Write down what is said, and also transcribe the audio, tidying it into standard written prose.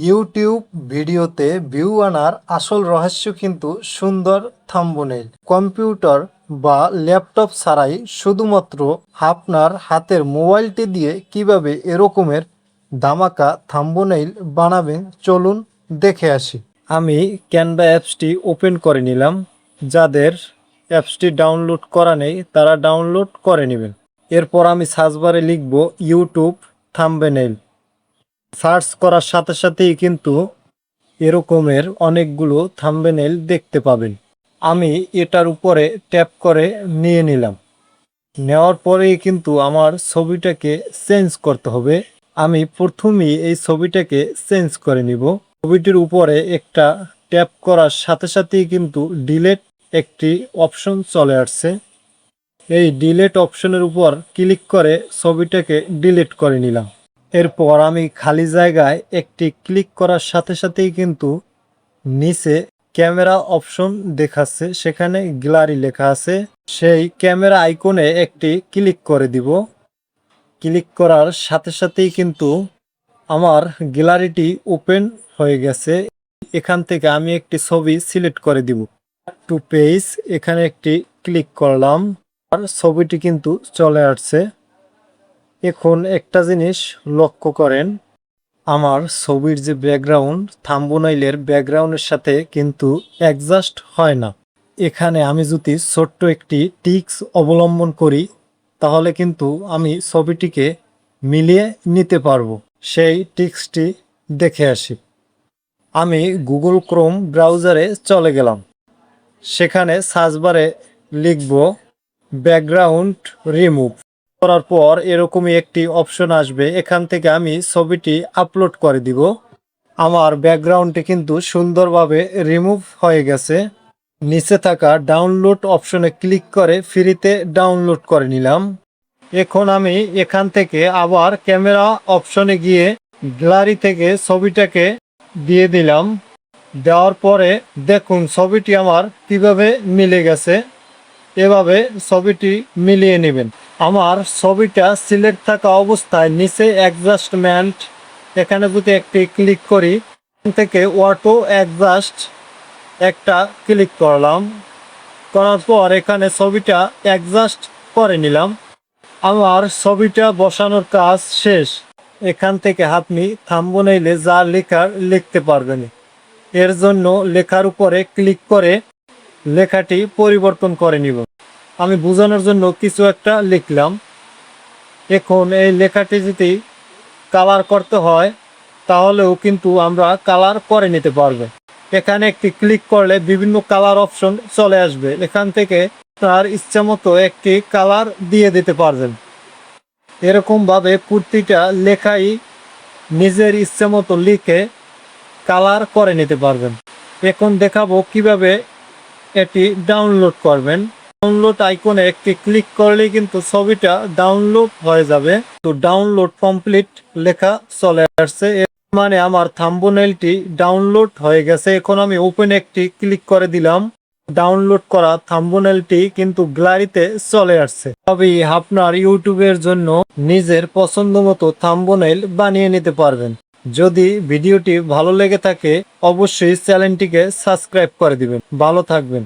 YouTube ভিডিওতে view আনার আসল রহস্য কিন্তু সুন্দর থাম্বনেইল। কম্পিউটার বা ল্যাপটপ ছাড়াই শুধুমাত্র আপনার হাতের মোবাইলটি দিয়ে কিভাবে এরকমের ধামাকা থাম্বনেইল বানাবেন চলুন দেখে আসি। আমি ক্যানভা অ্যাপসটি ওপেন করে নিলাম। যাদের অ্যাপসটি ডাউনলোড করা নেই তারা ডাউনলোড করে নেবেন। এরপর আমি সার্চ বারে লিখব ইউটিউব থাম্বনেইল। সার্চ করার সাথে সাথেই কিন্তু এরকমের অনেকগুলো থাম্বনেইল দেখতে পাবেন। আমি এটার উপরে ট্যাপ করে নিয়ে নিলাম। নেওয়ার পরেই কিন্তু আমার ছবিটাকে চেঞ্জ করতে হবে। আমি প্রথমেই এই ছবিটাকে চেঞ্জ করে নিব। ছবিটির উপরে একটা ট্যাপ করার সাথে সাথেই কিন্তু ডিলেট একটি অপশন চলে আসছে। এই ডিলেট অপশনের উপর ক্লিক করে ছবিটাকে ডিলিট করে নিলাম। এরপর আমি খালি জায়গায় একটি ক্লিক করার সাথে সাথেই কিন্তু নিচে ক্যামেরা অপশন দেখাচ্ছে, সেখানে গ্যালারি লেখা আছে। সেই ক্যামেরা আইকনে একটি ক্লিক করে দিব। ক্লিক করার সাথে সাথেই কিন্তু আমার গ্যালারিটি ওপেন হয়ে গেছে। এখান থেকে আমি একটি ছবি সিলেক্ট করে দিব। টু পেজ এখানে একটি ক্লিক করলাম আর ছবিটি কিন্তু চলে আসছে। এখন একটা জিনিস লক্ষ্য করেন, আমার ছবির যে ব্যাকগ্রাউন্ড থাম্বনেইলের ব্যাকগ্রাউন্ডের সাথে কিন্তু অ্যাডজাস্ট হয় না। এখানে আমি যদি ছোট্ট একটি টিক্স অবলম্বন করি তাহলে কিন্তু আমি ছবিটিকে মিলিয়ে নিতে পারবো। সেই টিক্সটি দেখে আসি। আমি গুগল ক্রোম ব্রাউজারে চলে গেলাম। সেখানে সার্চ বারে লিখব ব্যাকগ্রাউন্ড রিমুভ। করার পর এরকমই একটি অপশন আসবে। এখান থেকে আমি ছবিটি আপলোড করে দিব। আমার ব্যাকগ্রাউন্ডটি কিন্তু সুন্দরভাবে রিমুভ হয়ে গেছে। নিচে থাকা ডাউনলোড অপশনে ক্লিক করে ফ্রিতে ডাউনলোড করে নিলাম। এখন আমি এখান থেকে আবার ক্যামেরা অপশনে গিয়ে গ্যালারি থেকে ছবিটাকে দিয়ে দিলাম। দেওয়ার পরে দেখুন ছবিটি আমার কিভাবে মিলে গেছে। এভাবে ছবিটি মিলিয়ে নেবেন। আমার ছবিটা সিলেক্ট থাকা অবস্থায় নিচে অ্যাডজাস্টমেন্ট এখানে যদি একটি ক্লিক করি, এখান থেকে অটো অ্যাডজাস্ট একটা ক্লিক করলাম। করার পর এখানে ছবিটা অ্যাডজাস্ট করে নিলাম। আমার ছবিটা বসানোর কাজ শেষ। এখান থেকে আপনি থাম্বনেইলে যা লেখার লিখতে পারবেন। এর জন্য লেখার উপরে ক্লিক করে লেখাটি পরিবর্তন করে নিব। আমি বোঝানোর জন্য কিছু একটা লিখলাম। এখন এই লেখাটি যদি কালার করতে হয় তাহলেও কিন্তু আমরা কালার করে নিতে পারবো। এখানে একটি ক্লিক করলে বিভিন্ন কালার অপশন চলে আসবে। এখান থেকে তার ইচ্ছা মতো একটি কালার দিয়ে দিতে পারবেন। এরকমভাবে প্রতিটা লেখাই নিজের ইচ্ছা মতো লিখে কালার করে নিতে পারবেন। এখন দেখাবো কিভাবে এটি ডাউনলোড করবেন। ডাউনলোড আইকনে একটি ক্লিক করলেই কিন্তু ছবিটা ডাউনলোড হয়ে যাবে। তো ডাউনলোড কমপ্লিট লেখা চলে আসছে, মানে আমার থাম্বনেইলটি ডাউনলোড হয়ে গেছে। এখন আমি ওপেন একটি ক্লিক করে দিলাম। ডাউনলোড করা থাম্বনেইলটি কিন্তু গ্যালারিতে চলে আসছে। তবে আপনার ইউটিউবের জন্য নিজের পছন্দ মতো থাম্বনেইল বানিয়ে নিতে পারবেন। যদি ভিডিওটি ভালো লেগে থাকে অবশ্যই চ্যানেলটিকে সাবস্ক্রাইব করে দিবেন। ভালো থাকবেন।